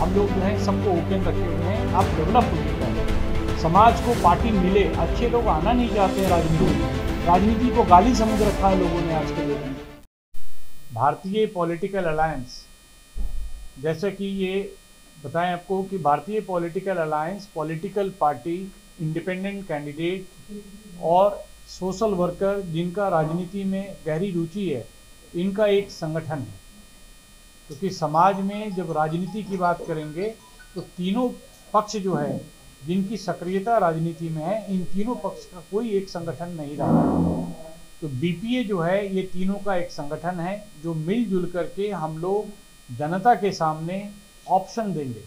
हम लोग जो है सबको ओपन रखे हुए हैं। आप डेवलप होइएगा, समाज को पार्टी मिले। अच्छे लोग आना नहीं चाहते हैं राजनीति में, राजनीति को गाली समझ रखा है लोगों ने आज के लोगों ने। भारतीय पॉलिटिकल अलायंस, जैसे कि ये बताएं आपको कि भारतीय political alliance political party, independent candidate और सोशल वर्कर जिनका राजनीति में गहरी रुचि है, इनका एक संगठन है। क्योंकि समाज में जब राजनीति की बात करेंगे तो तीनों पक्ष जो है जिनकी सक्रियता राजनीति में है, इन तीनों पक्ष का कोई एक संगठन नहीं रहा। तो बीपीए जो है ये तीनों का एक संगठन है जो मिलजुल करके हम लोग जनता के सामने ऑप्शन देंगे।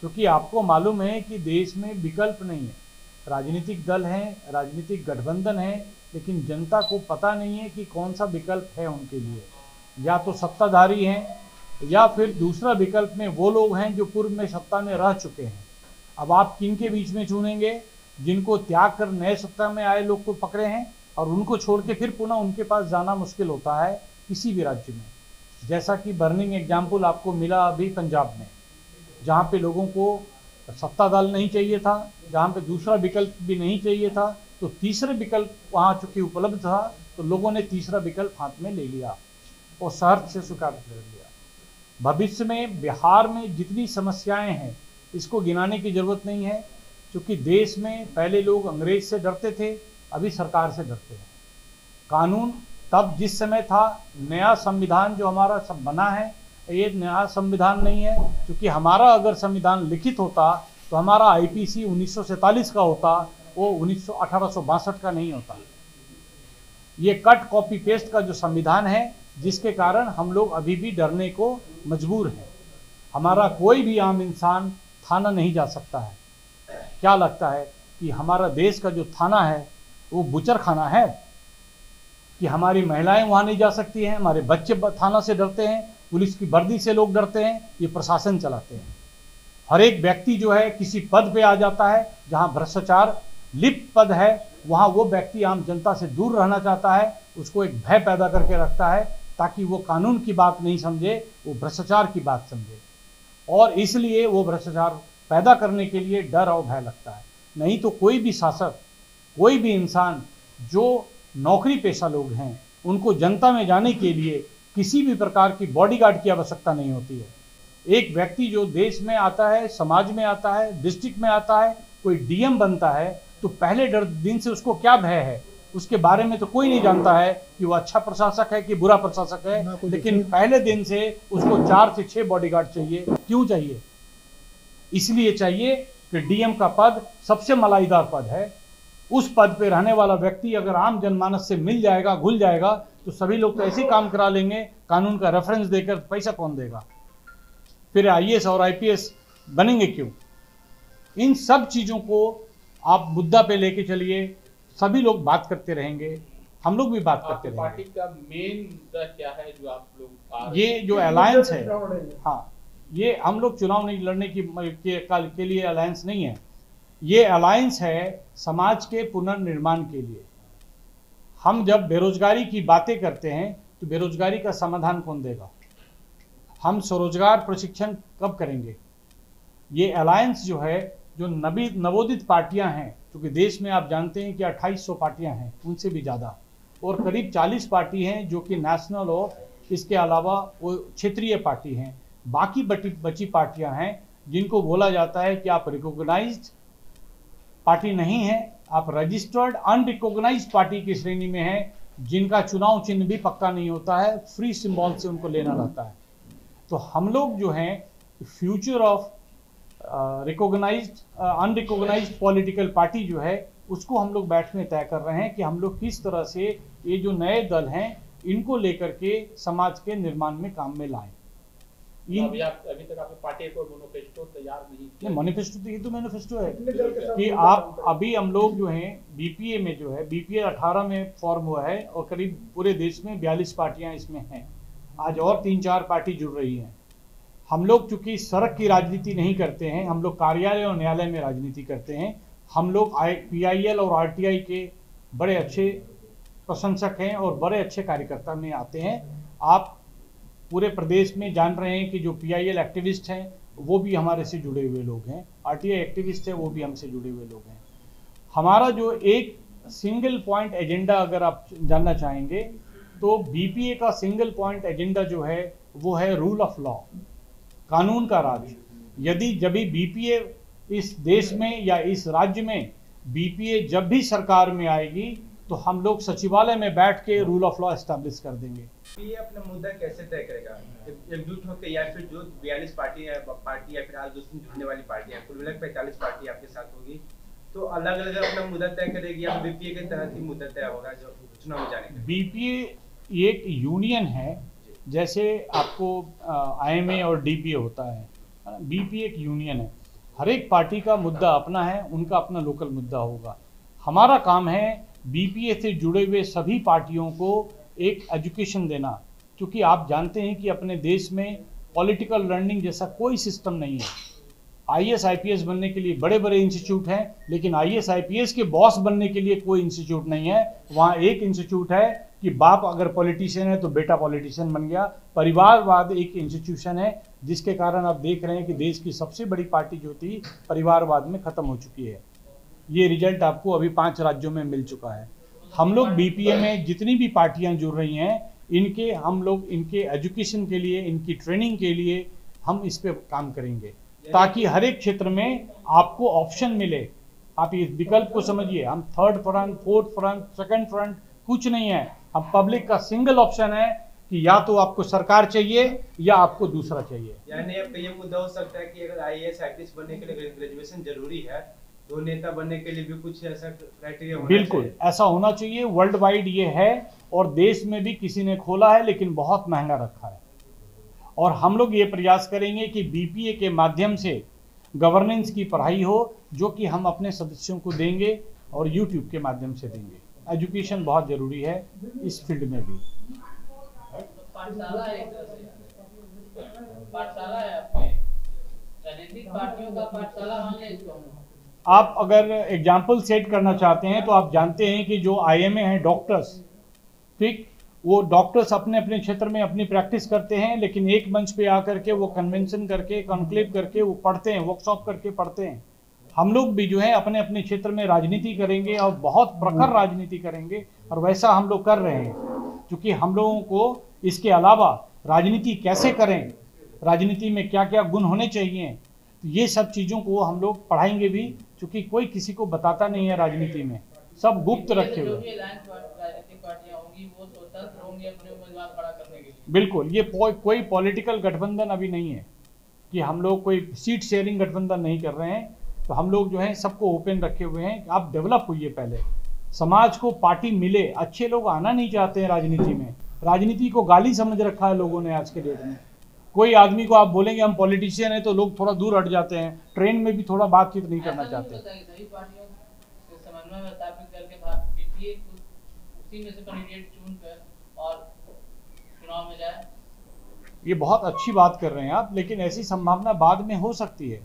क्योंकि आपको मालूम है कि देश में विकल्प नहीं है, राजनीतिक दल हैं, राजनीतिक गठबंधन है, लेकिन जनता को पता नहीं है कि कौन सा विकल्प है उनके लिए। या तो सत्ताधारी हैं या फिर दूसरा विकल्प में वो लोग हैं जो पूर्व में सत्ता में रह चुके हैं। अब आप किन के बीच में चुनेंगे? जिनको त्याग कर नए सत्ता में आए लोग को पकड़े हैं और उनको छोड़ के फिर पुनः उनके पास जाना मुश्किल होता है किसी भी राज्य में। जैसा कि बर्निंग एग्जाम्पल आपको मिला अभी पंजाब में, जहाँ पे लोगों को सत्ता दल नहीं चाहिए था, जहाँ पे दूसरा विकल्प भी नहीं चाहिए था, तो तीसरे विकल्प वहाँ चूंकि उपलब्ध था तो लोगों ने तीसरा विकल्प हाथ में ले लिया और सहर्ष से स्वीकार कर लिया। भविष्य में बिहार में जितनी समस्याएं हैं इसको गिनाने की जरूरत नहीं है, क्योंकि देश में पहले लोग अंग्रेज से डरते थे, अभी सरकार से डरते हैं। कानून तब जिस समय था, नया संविधान जो हमारा सब बना है ये नया संविधान नहीं है। क्योंकि हमारा अगर संविधान लिखित होता तो हमारा आईपीसी 1947 का होता, वो 1862 का नहीं होता। ये कट कॉपी पेस्ट का जो संविधान है जिसके कारण हम लोग अभी भी डरने को मजबूर हैं। हमारा कोई भी आम इंसान थाना नहीं जा सकता है। क्या लगता है कि हमारा देश का जो थाना है वो बुचर खाना है? कि हमारी महिलाएं वहाँ नहीं जा सकती हैं, हमारे बच्चे थाना से डरते हैं, पुलिस की वर्दी से लोग डरते हैं, ये प्रशासन चलाते हैं। हर एक व्यक्ति जो है किसी पद पे आ जाता है जहाँ भ्रष्टाचार लिप्त पद है, वहाँ वो व्यक्ति आम जनता से दूर रहना चाहता है, उसको एक भय पैदा करके रखता है ताकि वो कानून की बात नहीं समझे, वो भ्रष्टाचार की बात समझे। और इसलिए वो भ्रष्टाचार पैदा करने के लिए डर और भय लगता है। नहीं तो कोई भी शासक, कोई भी इंसान, जो नौकरी पेशा लोग हैं, उनको जनता में जाने के लिए किसी भी प्रकार की बॉडीगार्ड की आवश्यकता नहीं होती है। एक व्यक्ति जो देश में आता है, समाज में आता है, डिस्ट्रिक्ट में आता है, कोई डीएम बनता है, तो पहले दिन से उसको क्या भय है उसके बारे में तो कोई नहीं जानता है कि वो अच्छा प्रशासक है कि बुरा प्रशासक है। लेकिन पहले दिन से उसको 4 से 6 बॉडीगार्ड चाहिए। क्यों चाहिए? इसलिए चाहिए कि डीएम का पद सबसे मलाईदार पद है। उस पद पे रहने वाला व्यक्ति अगर आम जनमानस से मिल जाएगा, घुल जाएगा, तो सभी लोग तो ऐसे काम करा लेंगे, कानून का रेफरेंस देकर पैसा कौन देगा? फिर आईएएस और आईपीएस बनेंगे क्यों? इन सब चीज़ों को आप मुद्दा पे लेके चलिए, सभी लोग बात करते रहेंगे, हम लोग भी बात करते रहेंगे। पार्टी का मेन मुद्दा क्या है जो आप लोग ये जो अलायंस है, हाँ, ये हम लोग चुनाव नहीं लड़ने के लिए अलायंस नहीं है। ये अलायंस है समाज के पुनर्निर्माण के लिए। हम जब बेरोजगारी की बातें करते हैं तो बेरोजगारी का समाधान कौन देगा? हम स्वरोजगार प्रशिक्षण कब करेंगे? ये अलायंस जो है, जो नवोदित पार्टियां हैं, क्योंकि देश में आप जानते हैं कि 2800 पार्टियां हैं, उनसे भी ज़्यादा, और करीब 40 पार्टी हैं जो कि नेशनल और इसके अलावा वो क्षेत्रीय पार्टी हैं। बाकी बची पार्टियां हैं जिनको बोला जाता है कि आप रिकॉग्नाइज्ड पार्टी नहीं है, आप रजिस्टर्ड अनरिकॉग्नाइज्ड पार्टी की श्रेणी में है, जिनका चुनाव चिन्ह भी पक्का नहीं होता है, फ्री सिंबल से उनको लेना रहता है। तो हम लोग जो हैं future of recognised unrecognised political party जो है, उसको हम लोग बैठ में तय कर रहे हैं कि हम लोग किस तरह से ये जो नए दल हैं इनको लेकर के समाज के निर्माण में काम में लाएं। अभी तक आपने पार्टी को मैनिफेस्टो तैयार नहीं किया? मैनिफेस्टो तो ये तो मैनिफेस्टो है कि आप अभी हम लोग जो हैं बीपीए में जो है, बीपीए 18 में फॉर्म हुआ है और करीब पूरे देश में 42 पार्टियां इसमें हैं। आज और 3-4 पार्टी जुड़ रही हैं। हम लोग चूंकि सड़क की राजनीति नहीं करते हैं, हम लोग कार्यालय और न्यायालय में राजनीति करते हैं। हम लोग पीआईएल और आरटीआई के बड़े अच्छे प्रशंसक हैं और बड़े अच्छे कार्यकर्ता में आते हैं। आप पूरे प्रदेश में जान रहे हैं कि जो पीआईएल एक्टिविस्ट हैं वो भी हमारे से जुड़े हुए लोग हैं, आरटीआई एक्टिविस्ट है वो भी हमसे जुड़े हुए लोग हैं। हमारा जो एक सिंगल पॉइंट एजेंडा अगर आप जानना चाहेंगे तो बीपीए का सिंगल पॉइंट एजेंडा जो है वो है रूल ऑफ लॉ, कानून का राज। यदि जब भी बीपीए इस देश में या इस राज्य में बीपीए जब भी सरकार में आएगी तो हम लोग सचिवालय में बैठ के रूल ऑफ लॉ एस्टैब्लिश कर देंगे। ये अपना मुद्दा कैसे तय करेगा, एकजुट होकर, या फिर जो 42 पार्टी या फिर आज दोस्तों जुड़ने वाली पार्टी है, कुल मिलाकर 45 पार्टी आपके साथ होगी, तो अलग अलग अपना मुद्दा तय करेगी या बीपीए के तहत ही मुद्दा तय होगा जो चुनाव में जाने का? बीपीए एक यूनियन है, जैसे आपको आईएमए और डीपीए होता है, बीपीए एक यूनियन है। हर एक पार्टी का मुद्दा अपना है, उनका अपना लोकल मुद्दा होगा। हमारा काम है बीपीए से जुड़े हुए सभी पार्टियों को एक एजुकेशन देना, क्योंकि आप जानते हैं कि अपने देश में पॉलिटिकल लर्निंग जैसा कोई सिस्टम नहीं है। आईएएस आईपीएस बनने के लिए बड़े बड़े इंस्टीट्यूट हैं, लेकिन आईएएस आईपीएस के बॉस बनने के लिए कोई इंस्टीट्यूट नहीं है। वहाँ एक इंस्टीट्यूट है कि बाप अगर पॉलिटिशियन है तो बेटा पॉलिटिशियन बन गया। परिवारवाद एक इंस्टीट्यूशन है, जिसके कारण आप देख रहे हैं कि देश की सबसे बड़ी पार्टी जो थी परिवारवाद में खत्म हो चुकी है। ये रिजल्ट आपको अभी 5 राज्यों में मिल चुका है। हम लोग बीपीए में जितनी भी पार्टियां जुड़ रही हैं, हम लोग इनके एजुकेशन के लिए, इनकी ट्रेनिंग के लिए हम इस पे काम करेंगे, ताकि हर एक क्षेत्र में आपको ऑप्शन मिले। आप इस विकल्प को समझिए, हम 3rd front, 4th front, 2nd front कुछ नहीं है। हम पब्लिक का सिंगल ऑप्शन है कि या तो आपको सरकार चाहिए या आपको दूसरा चाहिए। यानी अब ये मुद्दा हो सकता है कि अगर आईएएस आईपीएस बनने के लिए ग्रेजुएशन जरूरी है, तो नेता बनने के लिए भी कुछ ऐसा क्राइटेरिया होना बिल्कुल चाहिए। ऐसा होना चाहिए। वर्ल्ड वाइड ये है और देश में भी किसी ने खोला है, लेकिन बहुत महंगा रखा है। और हम लोग ये प्रयास करेंगे कि बीपीए के माध्यम से गवर्नेंस की पढ़ाई हो, जो कि हम अपने सदस्यों को देंगे और यूट्यूब के माध्यम से देंगे। एजुकेशन बहुत जरूरी है इस फील्ड में भी। पाठशाला है, एक तरह से पाठशाला है आपके, राजनीतिक पार्टियों का पाठशाला मान लें इसको। आप अगर एग्जाम्पल सेट करना चाहते हैं तो आप जानते हैं कि जो आईएमए हैं डॉक्टर्स, ठीक, वो डॉक्टर्स अपने अपने क्षेत्र में अपनी प्रैक्टिस करते हैं, लेकिन एक मंच पे आकर के वो कन्वेंशन करके, कॉन्क्लेव करके वो पढ़ते हैं, वर्कशॉप करके पढ़ते हैं। हम लोग भी जो है अपने अपने क्षेत्र में राजनीति करेंगे और बहुत प्रखर राजनीति करेंगे, और वैसा हम लोग कर रहे हैं। क्योंकि हम लोगों को इसके अलावा राजनीति कैसे करें, राजनीति में क्या क्या गुण होने चाहिए, तो ये सब चीज़ों को हम लोग पढ़ाएंगे भी, क्योंकि कोई किसी को बताता नहीं है राजनीति में, सब गुप्त रखे हुए। बिल्कुल, ये कोई पॉलिटिकल गठबंधन अभी नहीं है कि हम लोग कोई सीट शेयरिंग गठबंधन नहीं कर रहे हैं। तो हम लोग जो है सबको ओपन रखे हुए हैं। आप डेवलप होइए, पहले समाज को पार्टी मिले। अच्छे लोग आना नहीं चाहते हैं राजनीति में, राजनीति को गाली समझ रखा है लोगों ने आज के डेट में। कोई आदमी को आप बोलेंगे हम पॉलिटिशियन है तो लोग थोड़ा दूर हट जाते हैं, ट्रेन में भी थोड़ा बातचीत नहीं करना चाहते। सभी पार्टियों से समन्वय स्थापित करके बीपीए उसी में से कैंडिडेट चुनकर और चुनाव में जाए। ये बहुत अच्छी बात कर रहे हैं आप, लेकिन ऐसी संभावना बाद में हो सकती है।